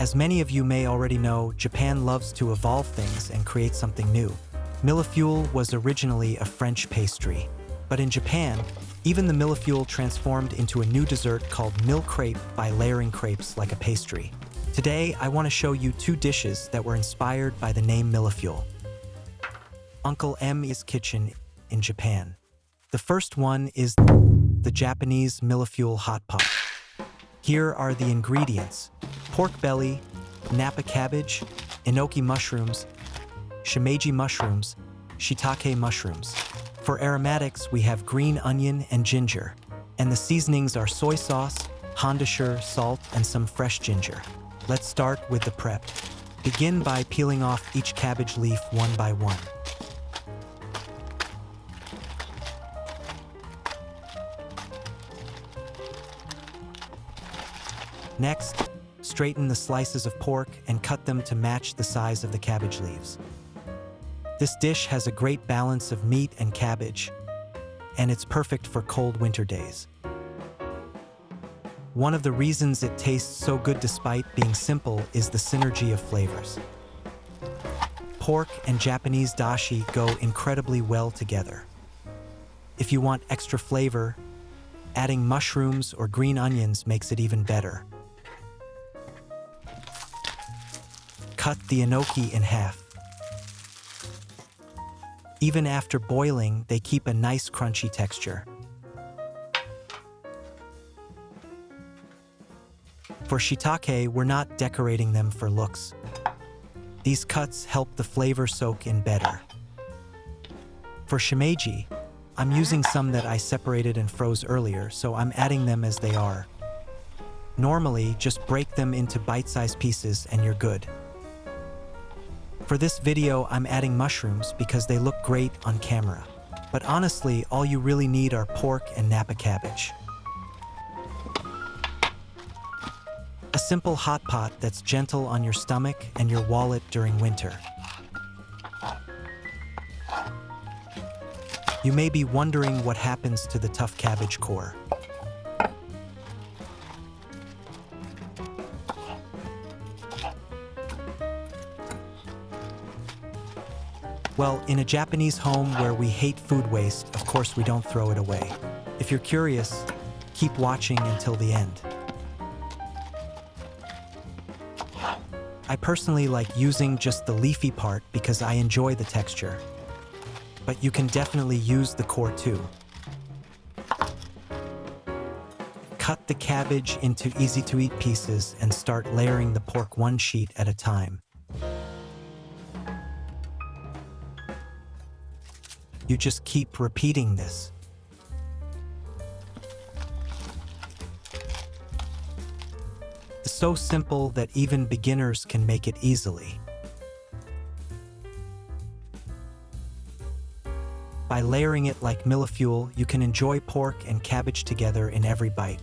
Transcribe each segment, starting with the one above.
As many of you may already know, Japan loves to evolve things and create something new. Millefeuille was originally a French pastry, but in Japan, even the millefeuille transformed into a new dessert called mille crepe by layering crepes like a pastry. Today, I want to show you two dishes that were inspired by the name millefeuille. Uncle M's kitchen in Japan. The first one is the Japanese Millefeuille Hotpot. Here are the ingredients: pork belly, Napa cabbage, enoki mushrooms, shimeji mushrooms, shiitake mushrooms. For aromatics, we have green onion and ginger, and the seasonings are soy sauce, hondasher, salt, and some fresh ginger. Let's start with the prep. Begin by peeling off each cabbage leaf one by one. Next, straighten the slices of pork and cut them to match the size of the cabbage leaves. This dish has a great balance of meat and cabbage, and it's perfect for cold winter days. One of the reasons it tastes so good despite being simple is the synergy of flavors. Pork and Japanese dashi go incredibly well together. If you want extra flavor, adding mushrooms or green onions makes it even better. Cut the enoki in half. Even after boiling, they keep a nice crunchy texture. For shiitake, we're not decorating them for looks. These cuts help the flavor soak in better. For shimeji, I'm using some that I separated and froze earlier, so I'm adding them as they are. Normally, just break them into bite-sized pieces and you're good. For this video, I'm adding mushrooms because they look great on camera. But honestly, all you really need are pork and Napa cabbage. A simple hot pot that's gentle on your stomach and your wallet during winter. You may be wondering what happens to the tough cabbage core. Well, in a Japanese home where we hate food waste, of course we don't throw it away. If you're curious, keep watching until the end. I personally like using just the leafy part because I enjoy the texture. But you can definitely use the core too. Cut the cabbage into easy-to-eat pieces and start layering the pork one sheet at a time. You just keep repeating this. It's so simple that even beginners can make it easily. By layering it like millefeuille, you can enjoy pork and cabbage together in every bite.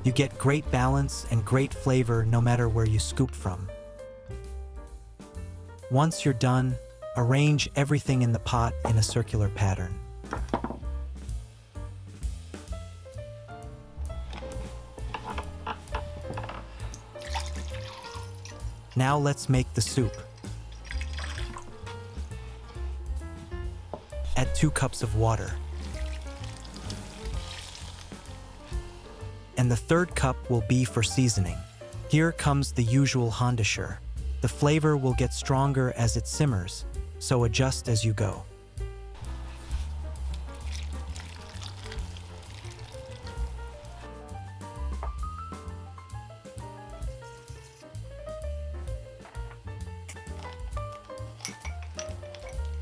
You get great balance and great flavor no matter where you scoop from. Once you're done, arrange everything in the pot in a circular pattern. Now let's make the soup. Add 2 cups of water. And the 3rd cup will be for seasoning. Here comes the usual hondasher. The flavor will get stronger as it simmers, so adjust as you go.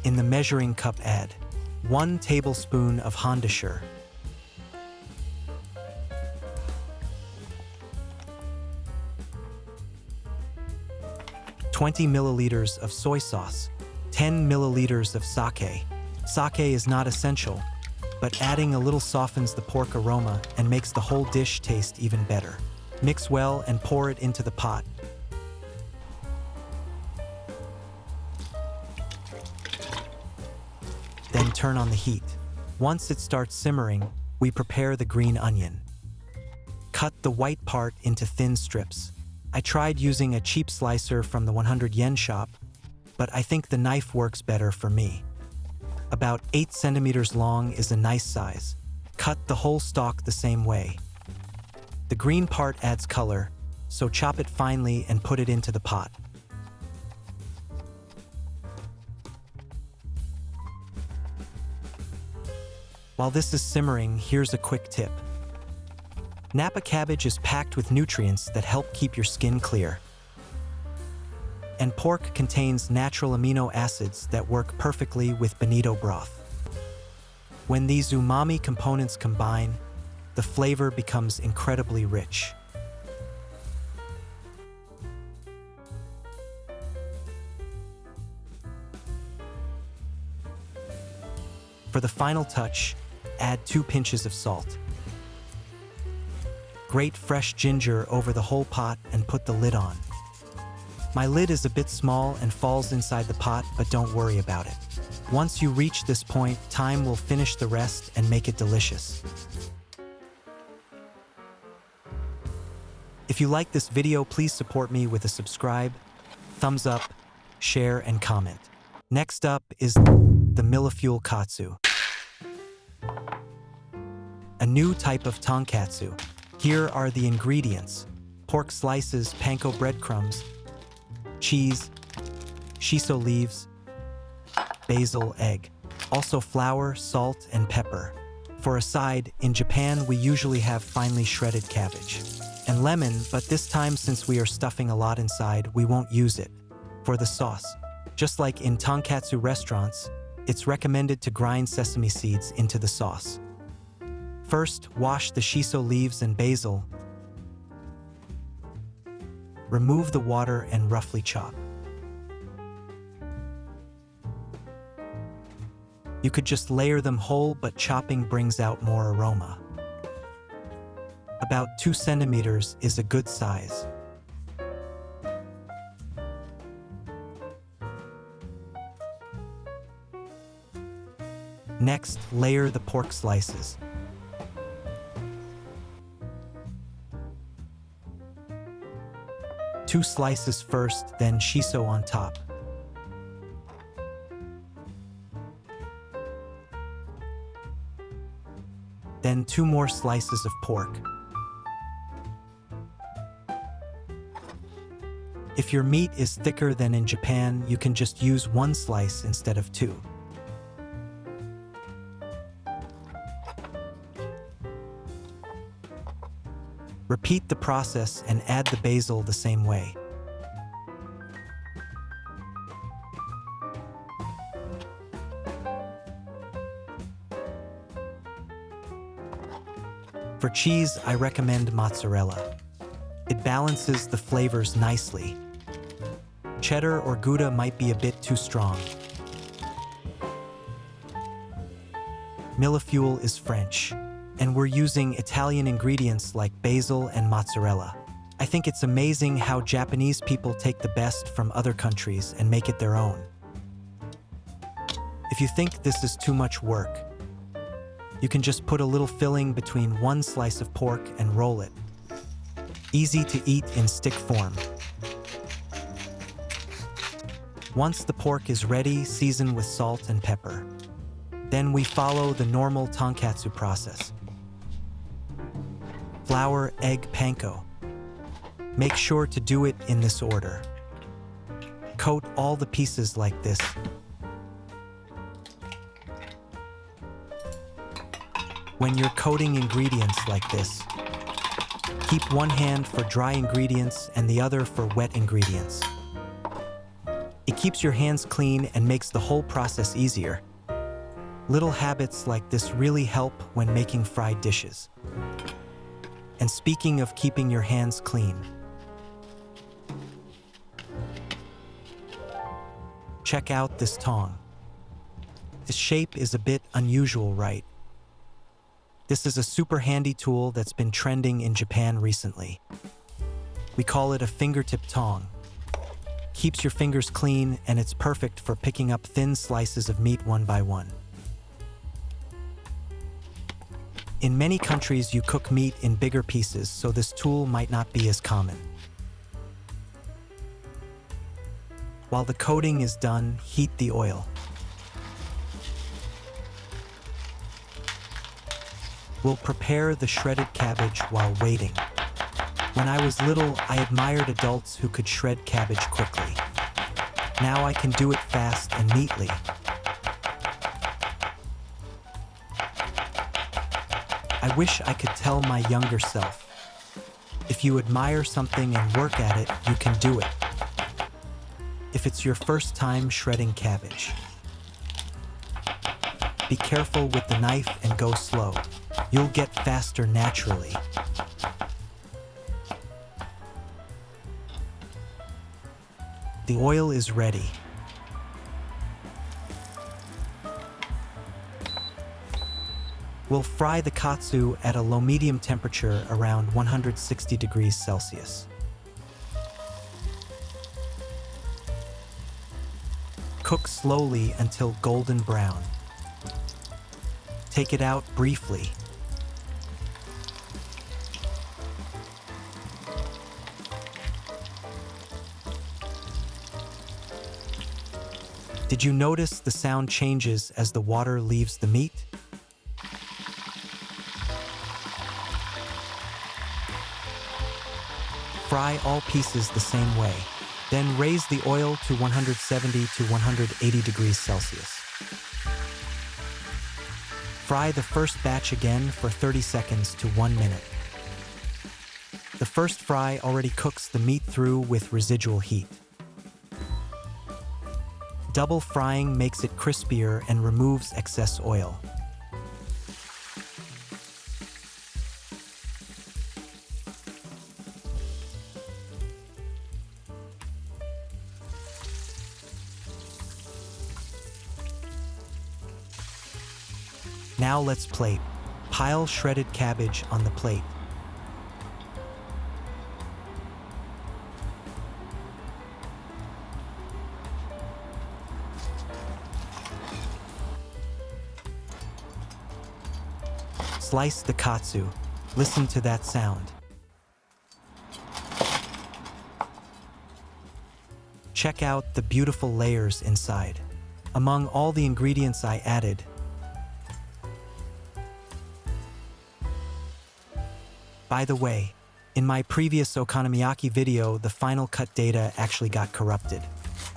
In the measuring cup, add 1 tablespoon of hondasher, 20 milliliters of soy sauce, 10 milliliters of sake. Sake is not essential, but adding a little softens the pork aroma and makes the whole dish taste even better. Mix well and pour it into the pot. turn on the heat. Once it starts simmering, we prepare the green onion. Cut the white part into thin strips. I tried using a cheap slicer from the 100 yen shop, but I think the knife works better for me. About 8 centimeters long is a nice size. Cut the whole stalk the same way. The green part adds color, so chop it finely and put it into the pot. While this is simmering, here's a quick tip. Napa cabbage is packed with nutrients that help keep your skin clear. And pork contains natural amino acids that work perfectly with bonito broth. When these umami components combine, the flavor becomes incredibly rich. For the final touch, add 2 pinches of salt. Grate fresh ginger over the whole pot and put the lid on. My lid is a bit small and falls inside the pot, but don't worry about it. Once you reach this point, time will finish the rest and make it delicious. If you like this video, please support me with a subscribe, thumbs up, share, and comment. Next up is the Millefeuille Katsu, a new type of Tonkatsu. Here are the ingredients: pork slices, panko breadcrumbs, cheese, shiso leaves, basil, egg. Also flour, salt, and pepper. For a side, in Japan we usually have finely shredded cabbage and lemon, but this time, since we are stuffing a lot inside, we won't use it. For the sauce, just like in tonkatsu restaurants, it's recommended to grind sesame seeds into the sauce. First, wash the shiso leaves and basil. Remove the water and roughly chop. You could just layer them whole, but chopping brings out more aroma. About 2 centimeters is a good size. Next, layer the pork slices. Two slices first, then shiso on top. Then 2 more slices of pork. If your meat is thicker than in Japan, you can just use 1 slice instead of 2. Repeat the process and add the basil the same way. For cheese, I recommend mozzarella. It balances the flavors nicely. Cheddar or Gouda might be a bit too strong. Millefeuille is French, and we're using Italian ingredients like basil and mozzarella. I think it's amazing how Japanese people take the best from other countries and make it their own. If you think this is too much work, you can just put a little filling between 1 slice of pork and roll it. Easy to eat in stick form. Once the pork is ready, season with salt and pepper. Then we follow the normal tonkatsu process. Flour, egg, panko. Make sure to do it in this order. Coat all the pieces like this. When you're coating ingredients like this, keep one hand for dry ingredients and the other for wet ingredients. It keeps your hands clean and makes the whole process easier. Little habits like this really help when making fried dishes. And speaking of keeping your hands clean, check out this tong. The shape is a bit unusual, right? This is a super handy tool that's been trending in Japan recently. We call it a fingertip tong. Keeps your fingers clean, and it's perfect for picking up thin slices of meat one by one. In many countries, you cook meat in bigger pieces, so this tool might not be as common. While the coating is done, heat the oil. We'll prepare the shredded cabbage while waiting. When I was little, I admired adults who could shred cabbage quickly. Now I can do it fast and neatly. I wish I could tell my younger self, if you admire something and work at it, you can do it. If it's your first time shredding cabbage, be careful with the knife and go slow. You'll get faster naturally. The oil is ready. We'll fry the katsu at a low-medium temperature around 160 degrees Celsius. Cook slowly until golden brown. Take it out briefly. Did you notice the sound changes as the water leaves the meat? Fry all pieces the same way. Then raise the oil to 170 to 180 degrees Celsius. Fry the first batch again for 30 seconds to 1 minute. The first fry already cooks the meat through with residual heat. Double frying makes it crispier and removes excess oil. Now let's plate. Pile shredded cabbage on the plate. Slice the katsu. Listen to that sound. Check out the beautiful layers inside. Among all the ingredients I added, by the way, in my previous okonomiyaki video, the final cut data actually got corrupted.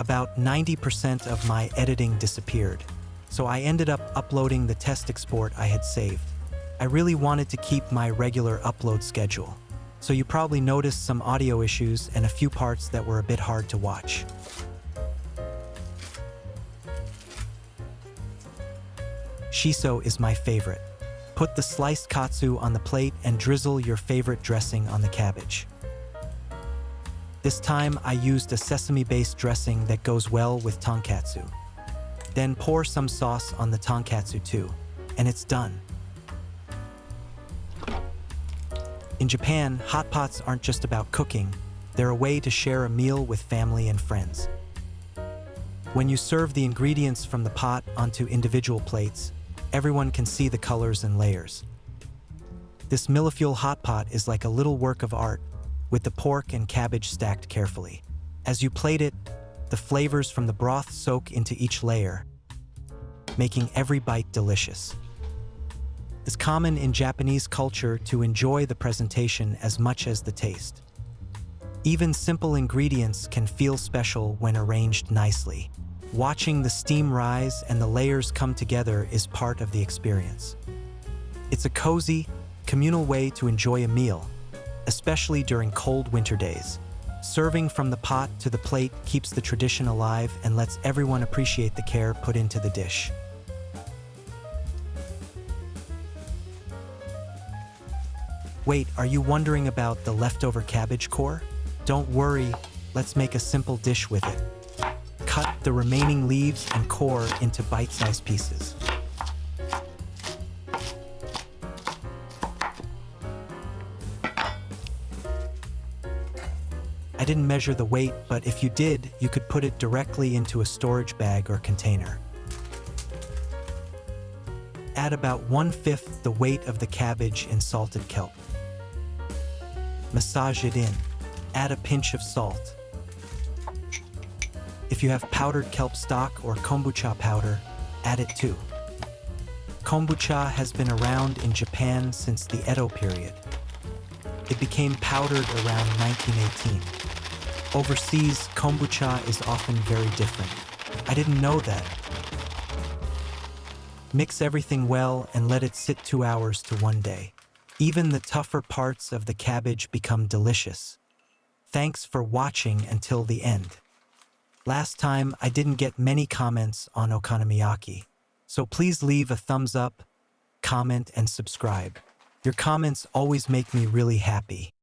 About 90% of my editing disappeared, so I ended up uploading the test export I had saved. I really wanted to keep my regular upload schedule, so you probably noticed some audio issues and a few parts that were a bit hard to watch. Shiso is my favorite. Put the sliced katsu on the plate and drizzle your favorite dressing on the cabbage. This time I used a sesame-based dressing that goes well with tonkatsu. Then pour some sauce on the tonkatsu too, and it's done. In Japan, hot pots aren't just about cooking, they're a way to share a meal with family and friends. When you serve the ingredients from the pot onto individual plates, everyone can see the colors and layers. This Millefeuille Hotpot is like a little work of art, with the pork and cabbage stacked carefully. As you plate it, the flavors from the broth soak into each layer, making every bite delicious. It's common in Japanese culture to enjoy the presentation as much as the taste. Even simple ingredients can feel special when arranged nicely. Watching the steam rise and the layers come together is part of the experience. It's a cozy, communal way to enjoy a meal, especially during cold winter days. Serving from the pot to the plate keeps the tradition alive and lets everyone appreciate the care put into the dish. Wait, are you wondering about the leftover cabbage core? Don't worry, let's make a simple dish with it. Cut the remaining leaves and core into bite-sized pieces. I didn't measure the weight, but if you did, you could put it directly into a storage bag or container. Add about 1/5 the weight of the cabbage in salted kelp. Massage it in. Add a pinch of salt. If you have powdered kelp stock or kombucha powder, add it too. Kombucha has been around in Japan since the Edo period. It became powdered around 1918. Overseas, kombucha is often very different. I didn't know that. Mix everything well and let it sit 2 hours to 1 day. Even the tougher parts of the cabbage become delicious. Thanks for watching until the end. Last time, I didn't get many comments on okonomiyaki, so please leave a thumbs up, comment, and subscribe. Your comments always make me really happy.